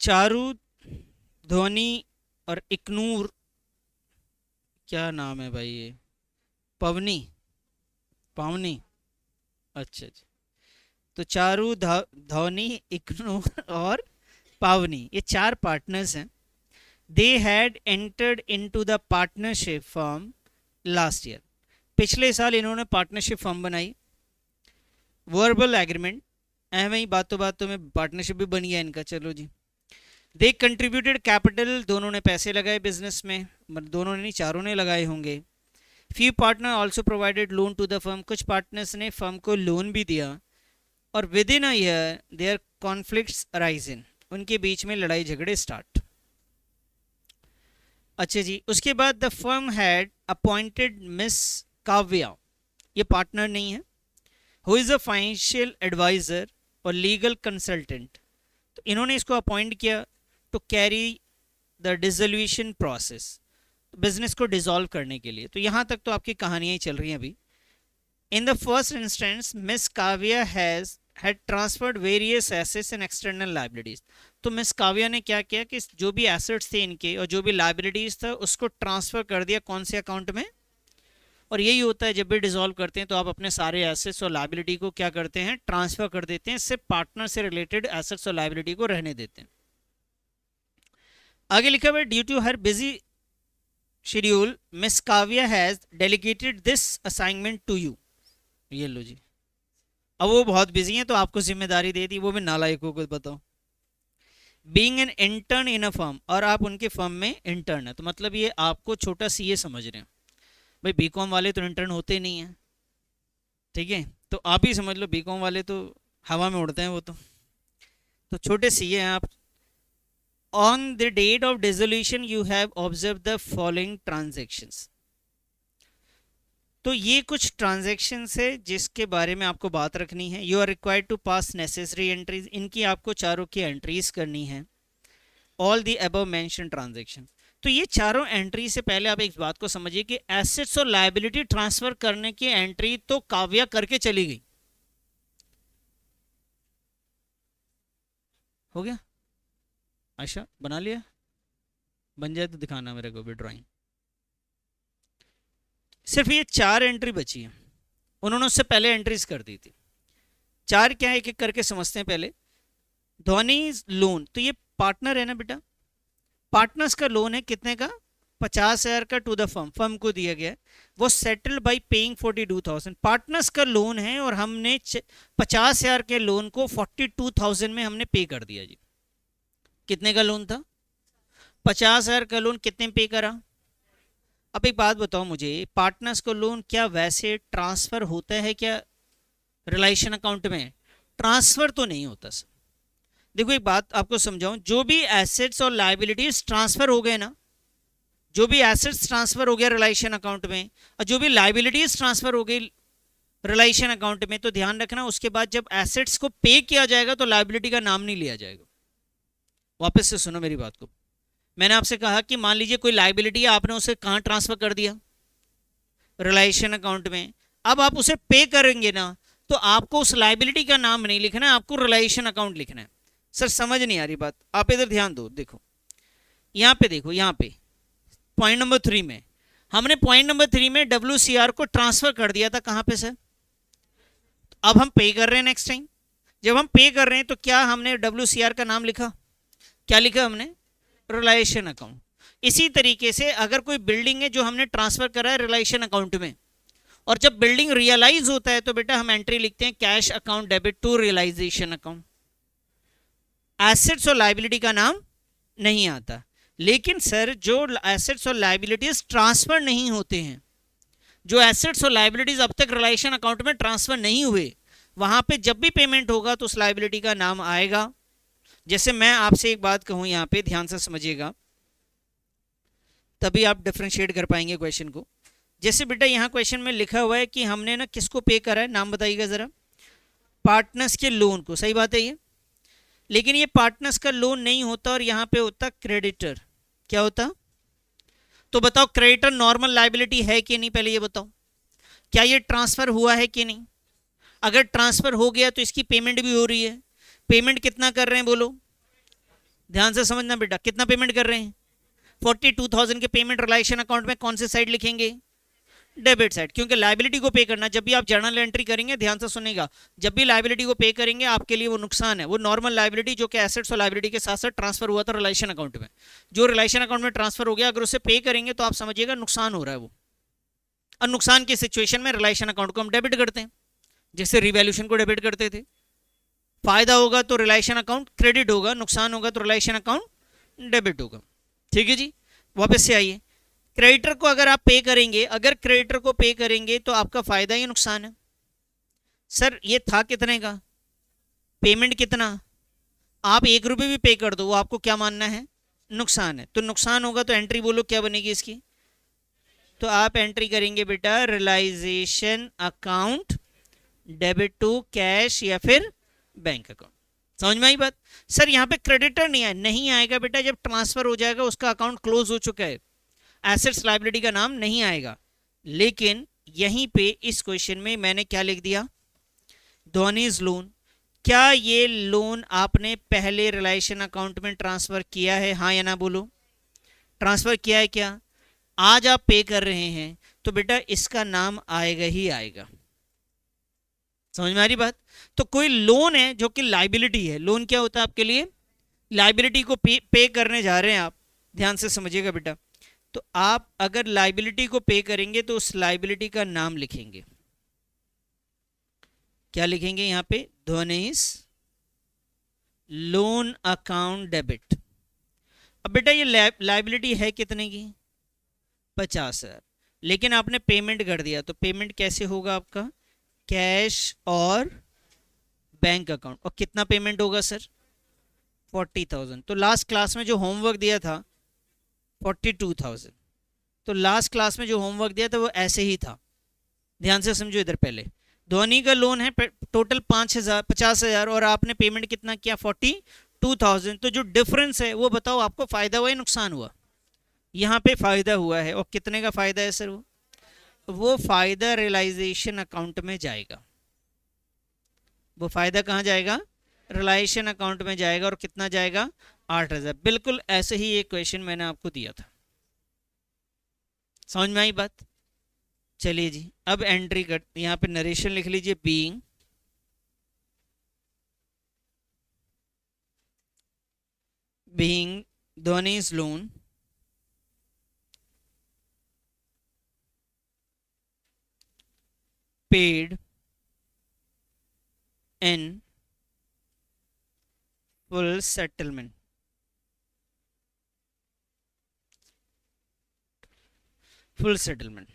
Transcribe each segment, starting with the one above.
चारू, ध्वनि और इकनूर, क्या नाम है भाई ये, पवनी, पावनी, अच्छा अच्छा। तो चारू, ध्वनि, इकनूर और पावनी, ये चार पार्टनर्स हैं। They had entered into the partnership firm last year. पिछले साल इन्होंने पार्टनरशिप फर्म बनाई, वर्बल एग्रीमेंट, वही बातों बातों में पार्टनरशिप भी बन गया इनका, चलो जी। दे कंट्रीब्यूटेड कैपिटल, दोनों ने पैसे लगाए बिजनेस में, मतलब दोनों ने नहीं, चारों ने लगाए होंगे। Few partner also provided loan to the firm, कुछ पार्टनर्स ने फर्म को लोन भी दिया। और within a year there conflicts arise in, उनके बीच में लड़ाई झगड़े स्टार्ट। अच्छा जी, उसके बाद the firm had appointed miss Kavya, ये पार्टनर नहीं है, who is a financial advisor और लीगल कंसल्टेंट। तो इन्होंने इसको अपॉइंट किया to carry the dissolution process, business को डिसॉल्व करने के लिए। तो यहाँ तक तो आपकी कहानियाँ ही चल रही हैं अभी। In the first instance miss Kavya has had transferred various assets and external liabilities। तो मिस काव्या ने क्या किया कि जो भी एसेट्स थे इनके और जो भी लाइबिलिटीज था उसको ट्रांसफर कर दिया, कौन से अकाउंट में। और यही होता है जब भी डिसॉल्व करते हैं तो आप अपने सारे एसेट्स और लाइबिलिटी को क्या करते हैं, ट्रांसफर कर देते हैं, सिर्फ पार्टनर से रिलेटेड एसेट्स और लाइबिलिटी को रहने देते हैं। आगे लिखा हुआ है, due to her busy schedule miss Kavya has delegated this assignment to you. ये लो जी, अब वो बहुत बिजी हैं तो आपको जिम्मेदारी दे दी, वो भी नालायकों को बताओ। Being an intern in a firm, और आप उनके फर्म में इंटर्न है, तो मतलब ये आपको छोटा सीए समझ रहे हैं। भाई बीकॉम वाले तो इंटर्न होते नहीं हैं, ठीक है, तो आप ही समझ लो बीकॉम वाले तो हवा में उड़ते हैं वो तो छोटे सीए हैं आप। On the date of dissolution you have observe the following transactions. तो ये कुछ ट्रांजेक्शन है जिसके बारे में आपको बात रखनी है। You are required to pass necessary entries, इनकी आपको चारों की एंट्रीज करनी है। All the above mention transaction. तो ये चारों एंट्री से पहले आप एक बात को समझिए कि एसेट्स और लायबिलिटी ट्रांसफर करने की एंट्री तो काव्या करके चली गई। हो गया, अच्छा बना लिया, बन जाए तो दिखाना मेरे को भी ड्राइंग। सिर्फ ये चार एंट्री बची है, उन्होंने उससे पहले एंट्रीज कर दी थी। चार क्या है, एक एक करके समझते हैं पहले। ध्वनि लोन, तो ये पार्टनर है ना बेटा, पार्टनर्स का लोन है कितने का, 50,000 का टू द फर्म, फर्म को दिया गया, वो सेटल्ड बाय पेइंग 42,000। पार्टनर्स का लोन है और हमने 50,000 के लोन को 42,000 में हमने पे कर दिया जी। कितने का लोन था, 50,000 का लोन, कितने पे करा। अब एक बात बताओ मुझे, पार्टनर्स को लोन क्या वैसे ट्रांसफर होता है क्या रिलेशन अकाउंट में, ट्रांसफर तो नहीं होता सर। देखो एक बात आपको समझाऊं, जो भी एसेट्स और लायबिलिटीज ट्रांसफर हो गए ना, जो भी एसेट्स ट्रांसफर हो गया रिलेशन अकाउंट में और जो भी लायबिलिटीज ट्रांसफर हो गई रिलेशन अकाउंट में, तो ध्यान रखना उसके बाद जब एसेट्स को पे किया जाएगा तो लायबिलिटी का नाम नहीं लिया जाएगा। वापस से सुनो मेरी बात को, मैंने आपसे कहा कि मान लीजिए कोई लायबिलिटी है, आपने उसे कहां ट्रांसफर कर दिया, रिलेशन अकाउंट में। अब आप उसे पे करेंगे ना तो आपको उस लायबिलिटी का नाम नहीं लिखना है, आपको रिलेशन अकाउंट लिखना है। सर समझ नहीं आ रही बात, आप इधर ध्यान दो, देखो यहां पे, देखो यहां पे पॉइंट नंबर 3 में हमने पॉइंट नंबर 3 में WCR को ट्रांसफर कर दिया था, कहां पे सर, अब हम पे कर रहे हैं नेक्स्ट टाइम। जब हम पे कर रहे हैं तो क्या हमने WCR का नाम लिखा, क्या लिखा हमने, रिलेशन अकाउंट। इसी तरीके से अगर कोई बिल्डिंग है जो हमने ट्रांसफर करा है रिलेशन अकाउंट में, और जब बिल्डिंग रियलाइज होता है तो बेटा हम एंट्री लिखते हैं cash account debit to realisation account. Assets और लायबिलिटी का नाम नहीं आता। लेकिन सर जो एसेट्स और लायबिलिटीज ट्रांसफर नहीं होते हैं, जो एसेट्स और लायबिलिटीज अब तक रिलेशन अकाउंट में ट्रांसफर नहीं हुए, वहां पे जब भी पेमेंट होगा तो उस लायबिलिटी का नाम आएगा। जैसे मैं आपसे एक बात कहूं, यहां पे ध्यान से समझिएगा, तभी आप डिफरेंशिएट कर पाएंगे क्वेश्चन को। जैसे बेटा यहां क्वेश्चन में लिखा हुआ है कि हमने ना किसको पे करा है, नाम बताइएगा जरा, पार्टनर्स के लोन को, सही बात है ये। लेकिन ये पार्टनर्स का लोन नहीं होता और यहां पे होता क्रेडिटर, क्या होता, तो बताओ क्रेडिटर नॉर्मल लायबिलिटी है कि नहीं, पहले ये बताओ, क्या ये ट्रांसफर हुआ है कि नहीं। अगर ट्रांसफर हो गया तो इसकी पेमेंट भी हो रही है, पेमेंट कितना कर रहे हैं बोलो, ध्यान से समझना बेटा, कितना पेमेंट कर रहे हैं? 42,000 के पेमेंट रिलायशन अकाउंट में कौन से साइड लिखेंगे? डेबिट साइड, क्योंकि लाइबिलिटी को पे करना, जब भी आप जर्नल एंट्री करेंगे ध्यान से सुनेगा, जब भी लाइबिलिटी को पे करेंगे आपके लिए वो नुकसान है। वो नॉर्मल लाइबिलिटी जो कि एसेट्स और लाइबिलिटी के साथ साथ ट्रांसफर हुआ था रिलेशन अकाउंट में, जो रिलेशन अकाउंट में ट्रांसफर हो गया, अगर उसे पे करेंगे तो आप समझिएगा नुकसान हो रहा है वो। और नुकसान की सिचुएशन में रिलेशन अकाउंट को हम डेबिट करते हैं, जैसे रिवैल्यूएशन को डेबिट करते थे। फायदा होगा तो रिलेशन अकाउंट क्रेडिट होगा, नुकसान होगा तो रिलेशन अकाउंट डेबिट होगा। ठीक है जी, वापस से आइए। क्रेडिटर को अगर आप पे करेंगे, अगर क्रेडिटर को पे करेंगे तो आपका फायदा या नुकसान है? सर ये था कितने का पेमेंट, कितना? आप 1 रुपये भी पे कर दो, वो आपको क्या मानना है? नुकसान है। तो नुकसान होगा तो एंट्री बोलो क्या बनेगी इसकी? तो आप एंट्री करेंगे बेटा realisation account debit to cash या फिर बैंक अकाउंट। समझ में आई बात? सर यहाँ पे क्रेडिटर नहीं आया, नहीं आएगा बेटा, जब ट्रांसफर हो जाएगा उसका अकाउंट क्लोज हो चुका है, एसेट्स लायबिलिटी का नाम नहीं आएगा। लेकिन यहीं पे इस क्वेश्चन में मैंने क्या लिख दिया? धोनीज लोन। क्या ये लोन आपने पहले रिलेशन अकाउंट में ट्रांसफर किया है? हाँ या ना बोलो। ट्रांसफर किया है क्या? आज आप पे कर रहे हैं तो बेटा इसका नाम आएगा ही आएगा। समझ में आ रही बात? तो कोई लोन है जो कि लाइबिलिटी है, लोन क्या होता है आपके लिए? लाइबिलिटी को पे करने जा रहे हैं आप, ध्यान से समझिएगा बेटा। तो आप अगर लाइबिलिटी को पे करेंगे तो उस लाइबिलिटी का नाम लिखेंगे, क्या लिखेंगे यहाँ पे? धोनीस लोन अकाउंट डेबिट। अब बेटा ये लाइबिलिटी है कितने की? 50,000, लेकिन आपने पेमेंट कर दिया, तो पेमेंट कैसे होगा आपका? कैश और बैंक अकाउंट। और कितना पेमेंट होगा सर? 40,000। तो लास्ट क्लास में जो होमवर्क दिया था 42,000, तो लास्ट क्लास में जो होमवर्क दिया था वो ऐसे ही था। ध्यान से समझो इधर, पहले धोनी का लोन है टोटल 5,000 50,000 और आपने पेमेंट कितना किया? 42,000। तो जो डिफरेंस है वो बताओ, आपको फायदा हुआ या नुकसान हुआ? यहाँ पे फायदा हुआ है। और कितने का फायदा है सर? वो फायदा रियलाइजेशन अकाउंट में जाएगा। वो फायदा कहाँ जाएगा? रियलाइजेशन अकाउंट में जाएगा। और कितना जाएगा? 8,000। बिल्कुल ऐसे ही एक क्वेश्चन मैंने आपको दिया था। समझ में आई बात? चलिए जी, अब एंट्री कर, यहाँ पे नरेशन लिख लीजिए, being Dhoni's loan paid in full settlement. Full settlement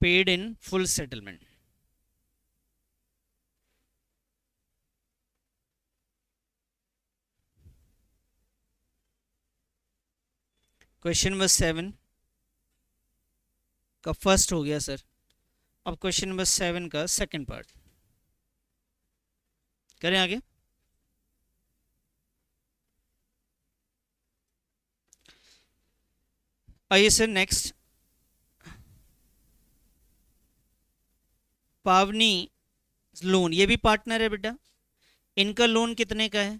paid in full settlement. Question number 7 का फर्स्ट हो गया सर। अब क्वेश्चन नंबर 7 का सेकंड पार्ट करें आगे। आइए सर नेक्स्ट, पावनी लोन, ये भी पार्टनर है बेटा। इनका लोन कितने का है?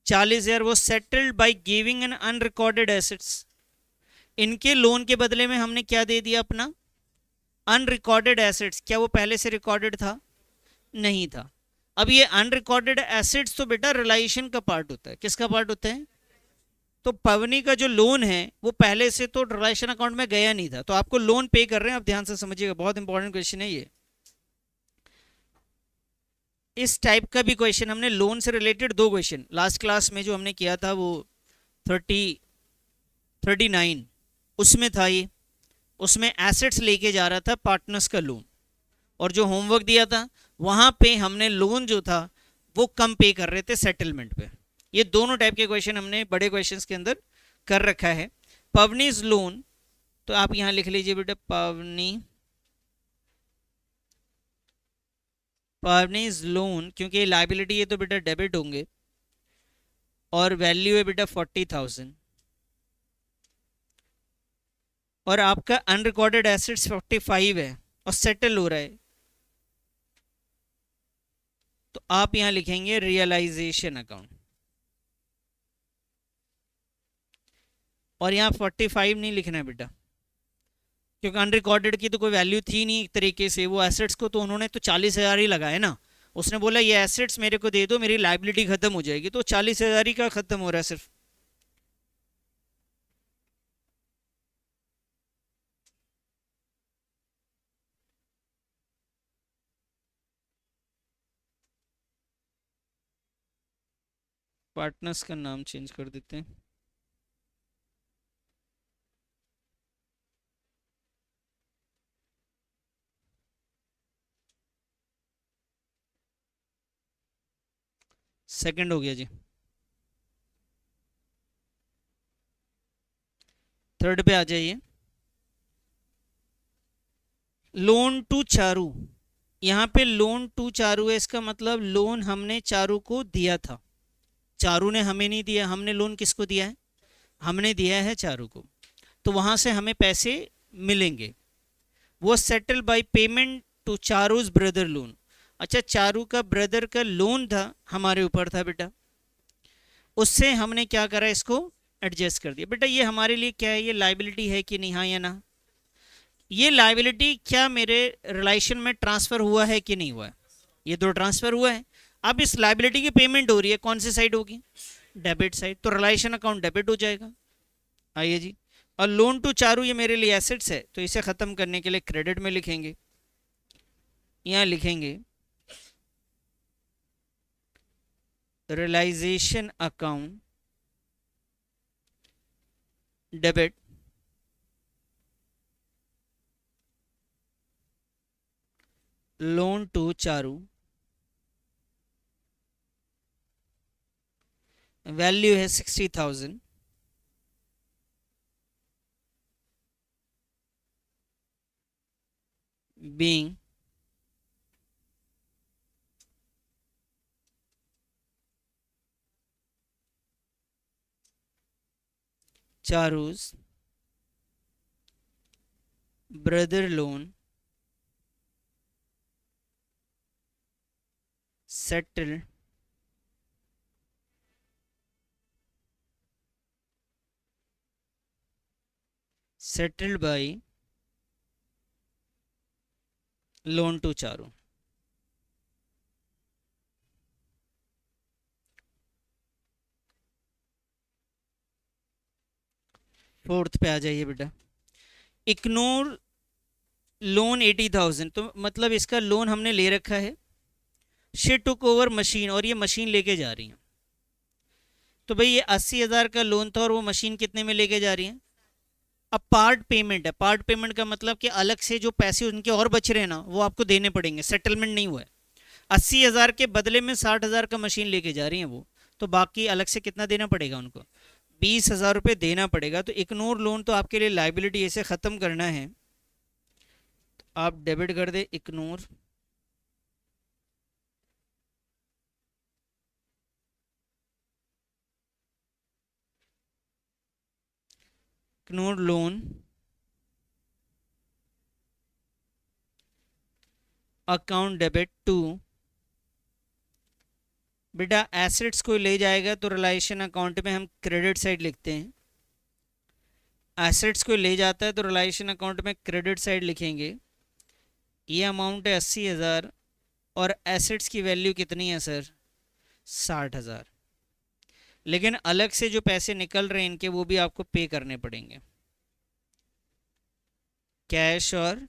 40,000। वो settled by giving an unrecorded assets. इनके लोन के बदले में हमने क्या दे दिया? अपना अनरिकॉर्डेड एसेट्स। क्या वो पहले से रिकॉर्डेड था? नहीं था। अब ये अनरिकॉर्डेड एसेट्स तो बेटा रिलाइजेशन का पार्ट होता है। किसका पार्ट होता है? तो पवनी का जो लोन है वो पहले से तो रिलेशन अकाउंट में गया नहीं था, तो आपको लोन पे कर रहे हैं। आप ध्यान से समझिएगा, बहुत इंपॉर्टेंट क्वेश्चन है ये। इस टाइप का भी क्वेश्चन हमने लोन से रिलेटेड 2 क्वेश्चन लास्ट क्लास में जो हमने किया था वो 39 उसमें था ये। उसमें एसेट्स लेके जा रहा था पार्टनर्स का लोन, और जो होमवर्क दिया था वहां पे हमने लोन जो था वो कम पे कर रहे थे सेटलमेंट पे। ये दोनों टाइप के क्वेश्चन हमने बड़े क्वेश्चंस के अंदर कर रखा है। पवनीज लोन, तो आप यहां लिख लीजिए बेटा पवनीज लोन, क्योंकि ये लाइबिलिटी है तो बेटा डेबिट होंगे, और वैल्यू है बेटा 40,000, और आपका अनरिकॉर्डेड एसेट्स 45 है और सेटल हो रहा है। आप यहां लिखेंगे रियलाइजेशन अकाउंट, और यहाँ 45 नहीं लिखना है बेटा, क्योंकि अनरिकॉर्डेड की तो कोई वैल्यू थी नहीं एक तरीके से, वो एसेट्स को तो उन्होंने तो 40,000 ही लगाए ना। उसने बोला ये एसेट्स मेरे को दे दो, मेरी लाइबिलिटी खत्म हो जाएगी, तो 40,000 ही का खत्म हो रहा है सिर्फ। पार्टनर्स का नाम चेंज कर देते हैं। सेकंड हो गया जी। थर्ड पे आ जाइए। लोन टू चारू, यहाँ पे लोन टू चारू है, इसका मतलब लोन हमने चारू को दिया था, चारू ने हमें नहीं दिया। हमने लोन किसको दिया है? हमने दिया है चारू को, तो वहां से हमें पैसे मिलेंगे। वो settle by payment to Charu's brother loan. अच्छा, चारू का ब्रदर का लोन था, हमारे ऊपर था बेटा, उससे हमने क्या करा, इसको एडजस्ट कर दिया। बेटा ये हमारे लिए क्या है, ये लाइबिलिटी है कि नहीं, हाँ या ना? ये लाइबिलिटी क्या मेरे रिलेशन में ट्रांसफर हुआ है कि नहीं हुआ है? ये तो ट्रांसफर हुआ है। अब इस लाइबिलिटी की पेमेंट हो रही है, कौन सी साइड होगी? डेबिट साइड, तो रिलेशन अकाउंट डेबिट हो जाएगा। आइए जी। और लोन टू चारू ये मेरे लिए एसेट्स है, तो इसे खत्म करने के लिए क्रेडिट में लिखेंगे। यहां लिखेंगे realisation account debit loan to Charu, value है 60,000, being Charu's brother loan settled by loan to Charu. Fourth पे आ जाइए बेटा। इग्नोर लोन 80,000, तो मतलब इसका लोन हमने ले रखा है। शी टुक ओवर मशीन, और ये मशीन लेके जा रही है। तो भाई ये 80,000 का लोन था, और वो मशीन कितने में लेके जा रही है? अब पार्ट पेमेंट है। पार्ट पेमेंट का मतलब कि अलग से जो पैसे उनके और बच रहे हैं ना, वो आपको देने पड़ेंगे, सेटलमेंट नहीं हुआ है। 80,000 के बदले में 60,000 का मशीन लेके जा रही है वो, तो बाकी अलग से कितना देना पड़ेगा उनको? 20,000 रुपये देना पड़ेगा। तो इग्नोर लोन तो आपके लिए लाइबिलिटी ऐसे ख़त्म करना है, तो आप डेबिट कर दे ignore loan account debit to. बेटा एसेट्स को ले जाएगा तो रिलायशन अकाउंट में हम क्रेडिट साइड लिखते हैं, एसेट्स को ले जाता है तो रिलायशन अकाउंट में क्रेडिट साइड लिखेंगे। ये अमाउंट है 80,000, और एसेट्स की वैल्यू कितनी है सर? 60,000। लेकिन अलग से जो पैसे निकल रहे हैं इनके, वो भी आपको पे करने पड़ेंगे, कैश और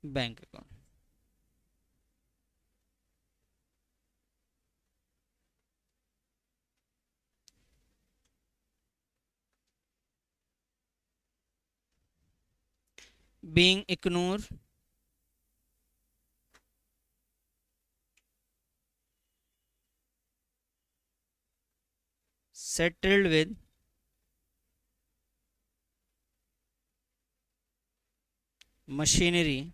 bank account. being ignore settled with machinery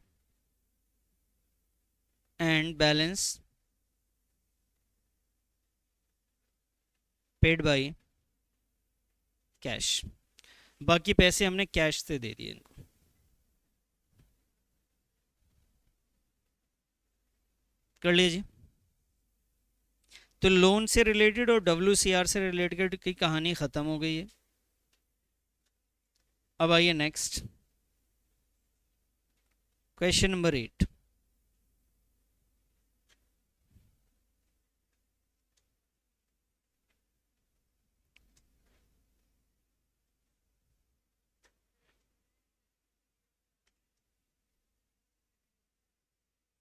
and balance paid by cash. बाकी पैसे हमने कैश से दे दिए इनको। कर लीजिए। तो लोन से रिलेटेड और WCR से रिलेटेड की कहानी खत्म हो गई है। अब आइए नेक्स्ट क्वेश्चन नंबर 8।